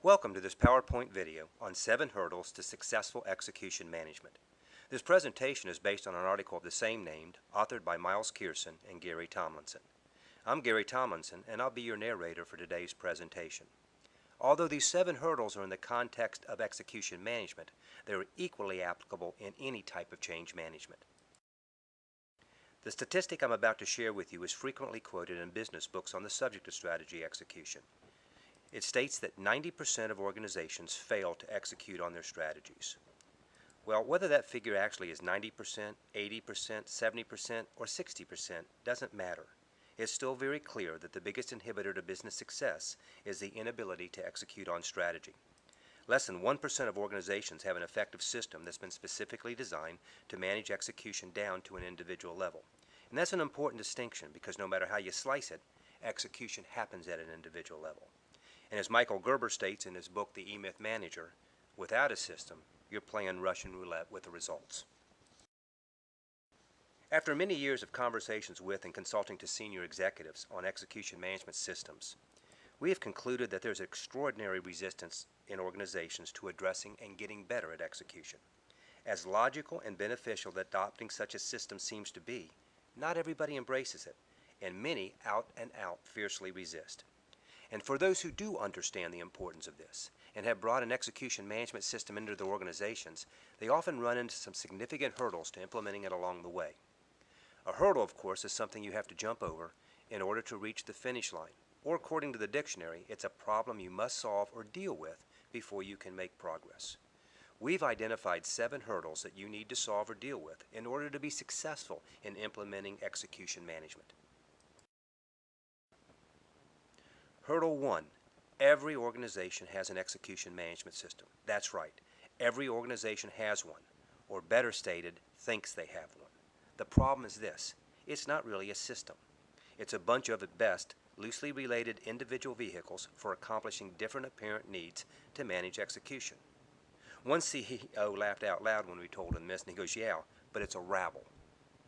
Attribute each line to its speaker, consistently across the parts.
Speaker 1: Welcome to this PowerPoint video on 7 hurdles to successful execution management. This presentation is based on an article of the same name, authored by Kierson and Gary Tomlinson. I'm Gary Tomlinson, and I'll be your narrator for today's presentation. Although these 7 hurdles are in the context of execution management, they are equally applicable in any type of change management. The statistic I'm about to share with you is frequently quoted in business books on the subject of strategy execution. It states that 90% of organizations fail to execute on their strategies. Well, whether that figure actually is 90%, 80%, 70%, or 60% doesn't matter. It's still very clear that the biggest inhibitor to business success is the inability to execute on strategy. Less than 1% of organizations have an effective system that's been specifically designed to manage execution down to an individual level. And that's an important distinction because no matter how you slice it, execution happens at an individual level. And as Michael Gerber states in his book, The E-Myth Manager, without a system, you're playing Russian roulette with the results. After many years of conversations with and consulting to senior executives on execution management systems, we have concluded that there's extraordinary resistance in organizations to addressing and getting better at execution. As logical and beneficial that adopting such a system seems to be, not everybody embraces it, and many out and out fiercely resist. And for those who do understand the importance of this and have brought an execution management system into their organizations, they often run into some significant hurdles to implementing it along the way. A hurdle, of course, is something you have to jump over in order to reach the finish line, or according to the dictionary, it's a problem you must solve or deal with before you can make progress. We've identified 7 hurdles that you need to solve or deal with in order to be successful in implementing execution management. Hurdle 1. Every organization has an execution management system. That's right. Every organization has one, or better stated, thinks they have one. The problem is this. It's not really a system. It's a bunch of, at best, loosely related individual vehicles for accomplishing different apparent needs to manage execution. One CEO laughed out loud when we told him this, and he goes, "Yeah, but it's a rabble."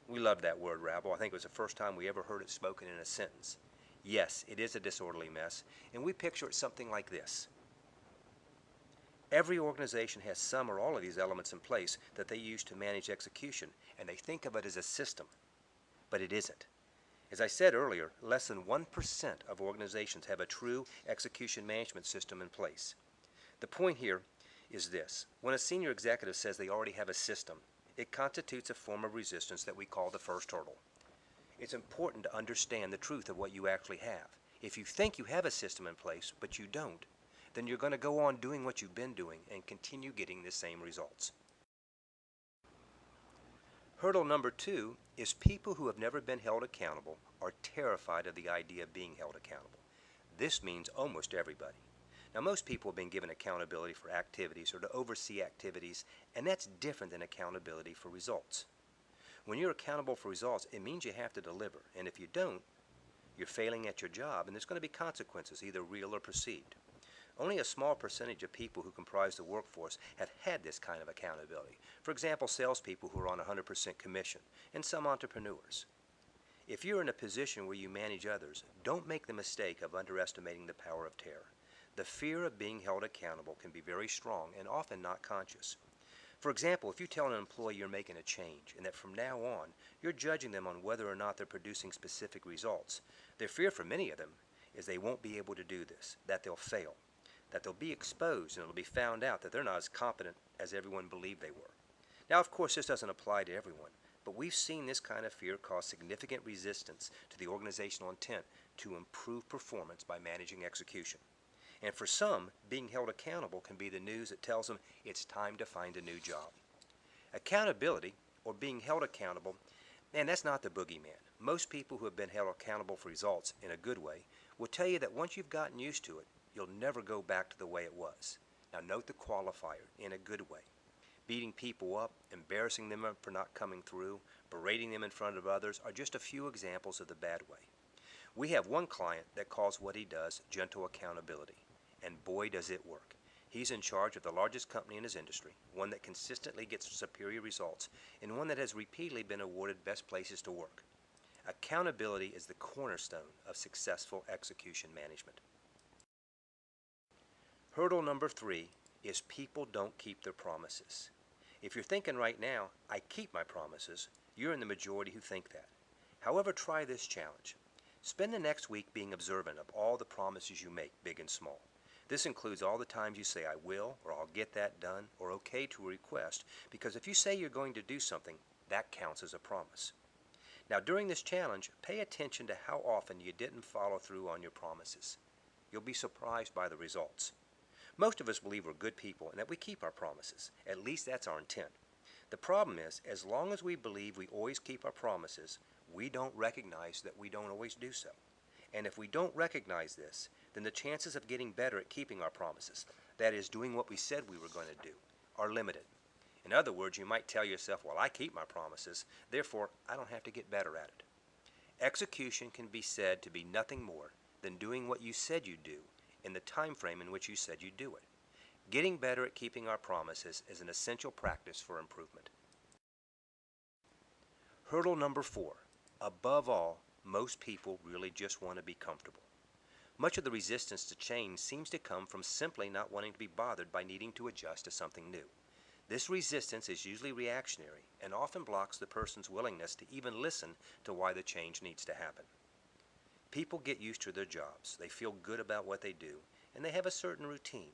Speaker 1: We love that word, rabble. I think it was the first time we ever heard it spoken in a sentence. Yes, it is a disorderly mess, and we picture it something like this. Every organization has some or all of these elements in place that they use to manage execution, and they think of it as a system, but it isn't. As I said earlier, less than 1% of organizations have a true execution management system in place. The point here is this. When a senior executive says they already have a system, it constitutes a form of resistance that we call the first hurdle. It's important to understand the truth of what you actually have. If you think you have a system in place, but you don't, then you're going to go on doing what you've been doing and continue getting the same results. Hurdle number 2 is people who have never been held accountable are terrified of the idea of being held accountable. This means almost everybody. Now, most people have been given accountability for activities or to oversee activities, and that's different than accountability for results. When you're accountable for results, it means you have to deliver, and if you don't, you're failing at your job, and there's going to be consequences, either real or perceived. Only a small percentage of people who comprise the workforce have had this kind of accountability. For example, salespeople who are on 100% commission, and some entrepreneurs. If you're in a position where you manage others, don't make the mistake of underestimating the power of terror. The fear of being held accountable can be very strong and often not conscious. For example, if you tell an employee you're making a change and that from now on you're judging them on whether or not they're producing specific results, their fear for many of them is they won't be able to do this, that they'll fail, that they'll be exposed and it'll be found out that they're not as competent as everyone believed they were. Now, of course, this doesn't apply to everyone, but we've seen this kind of fear cause significant resistance to the organizational intent to improve performance by managing execution. And for some, being held accountable can be the news that tells them it's time to find a new job. Accountability, or being held accountable, man, that's not the boogeyman. Most people who have been held accountable for results in a good way will tell you that once you've gotten used to it, you'll never go back to the way it was. Now note the qualifier, in a good way. Beating people up, embarrassing them for not coming through, berating them in front of others are just a few examples of the bad way. We have one client that calls what he does gentle accountability. And boy, does it work. He's in charge of the largest company in his industry, one that consistently gets superior results, and one that has repeatedly been awarded best places to work. Accountability is the cornerstone of successful execution management. Hurdle number 3 is people don't keep their promises. If you're thinking right now, I keep my promises, you're in the majority who think that. However, try this challenge. Spend the next week being observant of all the promises you make, big and small. This includes all the times you say I will, or I'll get that done, or okay to a request, because if you say you're going to do something, that counts as a promise. Now during this challenge, pay attention to how often you didn't follow through on your promises. You'll be surprised by the results. Most of us believe we're good people and that we keep our promises. At least that's our intent. The problem is, as long as we believe we always keep our promises, we don't recognize that we don't always do so. And if we don't recognize this, then the chances of getting better at keeping our promises, that is, doing what we said we were going to do, are limited. In other words, you might tell yourself, well, I keep my promises, therefore I don't have to get better at it. Execution can be said to be nothing more than doing what you said you'd do in the time frame in which you said you'd do it. Getting better at keeping our promises is an essential practice for improvement. Hurdle number 4. Above all, most people really just want to be comfortable. Much of the resistance to change seems to come from simply not wanting to be bothered by needing to adjust to something new. This resistance is usually reactionary and often blocks the person's willingness to even listen to why the change needs to happen. People get used to their jobs, they feel good about what they do, and they have a certain routine.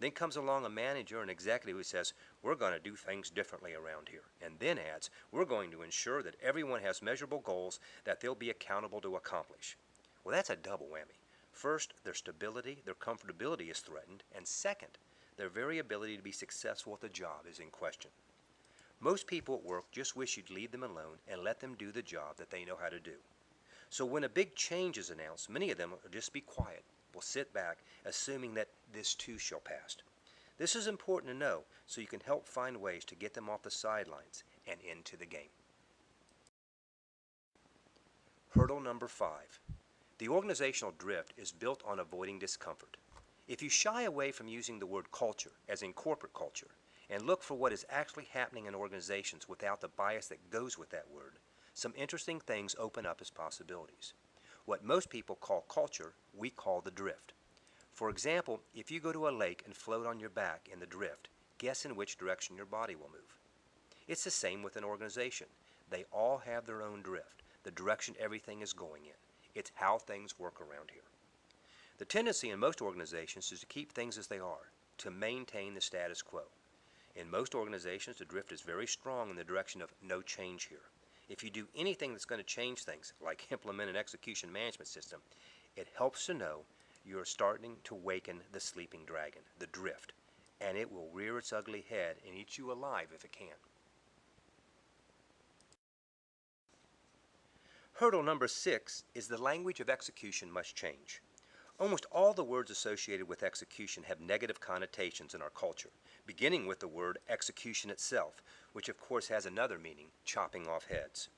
Speaker 1: Then comes along a manager or an executive who says, we're going to do things differently around here, and then adds, we're going to ensure that everyone has measurable goals that they'll be accountable to accomplish. Well, that's a double whammy. First, their stability, their comfortability is threatened, and second, their very ability to be successful at the job is in question. Most people at work just wish you'd leave them alone and let them do the job that they know how to do. So when a big change is announced, many of them will just be quiet, will sit back, assuming that this too shall pass. This is important to know so you can help find ways to get them off the sidelines and into the game. Hurdle number 5. The organizational drift is built on avoiding discomfort. If you shy away from using the word culture, as in corporate culture, and look for what is actually happening in organizations without the bias that goes with that word, some interesting things open up as possibilities. What most people call culture, we call the drift. For example, if you go to a lake and float on your back in the drift, guess in which direction your body will move. It's the same with an organization. They all have their own drift, the direction everything is going in. It's how things work around here. The tendency in most organizations is to keep things as they are, to maintain the status quo. In most organizations, the drift is very strong in the direction of no change here. If you do anything that's going to change things, like implement an execution management system, it helps to know you're starting to waken the sleeping dragon, the drift, and it will rear its ugly head and eat you alive if it can. Hurdle number 6 is the language of execution must change. Almost all the words associated with execution have negative connotations in our culture, beginning with the word execution itself, which of course has another meaning, chopping off heads.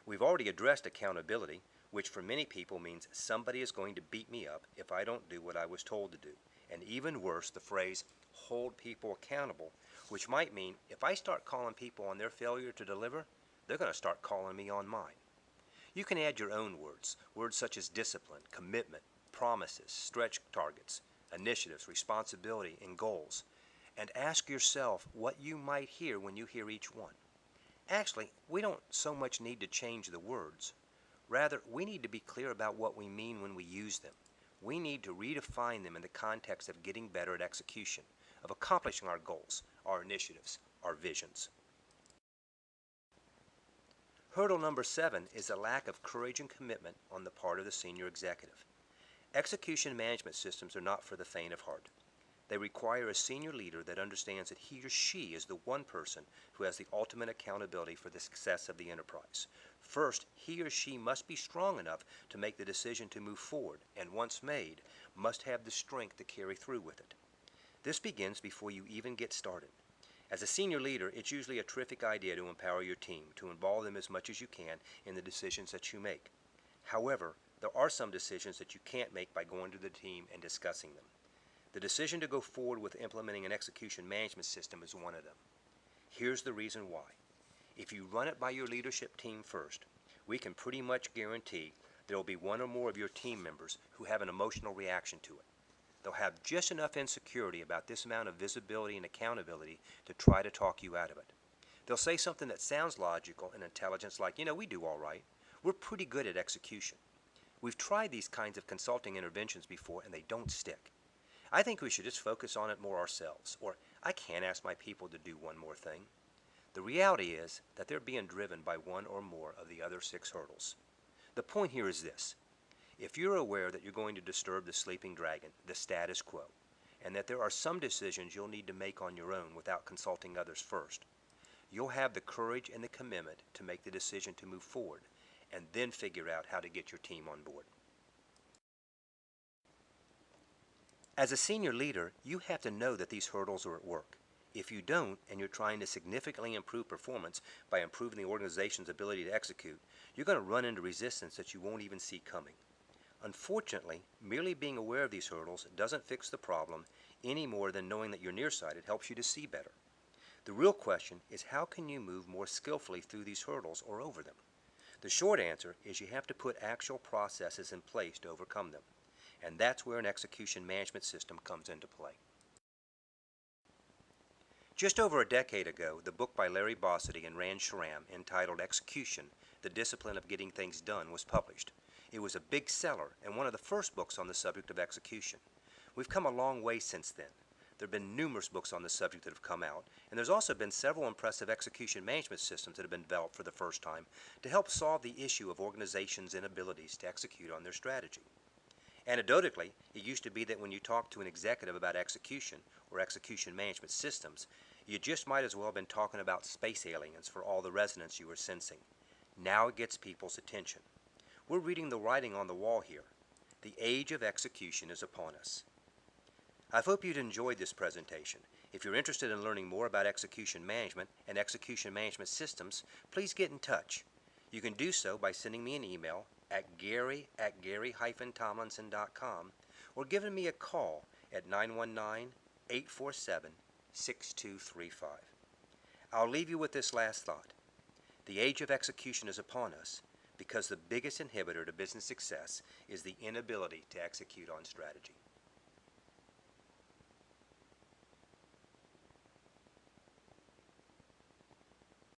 Speaker 1: We've already addressed accountability, which for many people means somebody is going to beat me up if I don't do what I was told to do. And even worse, the phrase hold people accountable, which might mean if I start calling people on their failure to deliver, they're going to start calling me on mine. You can add your own words, words such as discipline, commitment, promises, stretch targets, initiatives, responsibility, and goals, and ask yourself what you might hear when you hear each one. Actually, we don't so much need to change the words. Rather, we need to be clear about what we mean when we use them. We need to redefine them in the context of getting better at execution, of accomplishing our goals, our initiatives, our visions. Hurdle number 7 is a lack of courage and commitment on the part of the senior executive. Execution management systems are not for the faint of heart. They require a senior leader that understands that he or she is the one person who has the ultimate accountability for the success of the enterprise. First, he or she must be strong enough to make the decision to move forward, and once made, must have the strength to carry through with it. This begins before you even get started. As a senior leader, it's usually a terrific idea to empower your team, to involve them as much as you can in the decisions that you make. However, there are some decisions that you can't make by going to the team and discussing them. The decision to go forward with implementing an execution management system is one of them. Here's the reason why. If you run it by your leadership team first, we can pretty much guarantee there will be one or more of your team members who have an emotional reaction to it. They'll have just enough insecurity about this amount of visibility and accountability to try to talk you out of it. They'll say something that sounds logical and intelligent, like, we do all right. We're pretty good at execution. We've tried these kinds of consulting interventions before and they don't stick. I think we should just focus on it more ourselves, or I can't ask my people to do one more thing. The reality is that they're being driven by one or more of the other 6 hurdles. The point here is this. If you're aware that you're going to disturb the sleeping dragon, the status quo, and that there are some decisions you'll need to make on your own without consulting others first, you'll have the courage and the commitment to make the decision to move forward and then figure out how to get your team on board. As a senior leader, you have to know that these hurdles are at work. If you don't, and you're trying to significantly improve performance by improving the organization's ability to execute, you're going to run into resistance that you won't even see coming. Unfortunately, merely being aware of these hurdles doesn't fix the problem any more than knowing that you're nearsighted helps you to see better. The real question is, how can you move more skillfully through these hurdles or over them? The short answer is you have to put actual processes in place to overcome them. And that's where an execution management system comes into play. Just over a decade ago, the book by Larry Bossidy and Rand Shram entitled Execution, The Discipline of Getting Things Done was published. It was a big seller and one of the first books on the subject of execution. We've come a long way since then. There have been numerous books on the subject that have come out, and there's also been several impressive execution management systems that have been developed for the first time to help solve the issue of organizations' inabilities to execute on their strategy. Anecdotally, it used to be that when you talked to an executive about execution or execution management systems, you just might as well have been talking about space aliens for all the resonance you were sensing. Now it gets people's attention. We're reading the writing on the wall here. The age of execution is upon us. I hope you'd enjoyed this presentation. If you're interested in learning more about execution management and execution management systems, please get in touch. You can do so by sending me an email at gary@gary-tomlinson.com or giving me a call at 919-847-6235. I'll leave you with this last thought. The age of execution is upon us because the biggest inhibitor to business success is the inability to execute on strategy.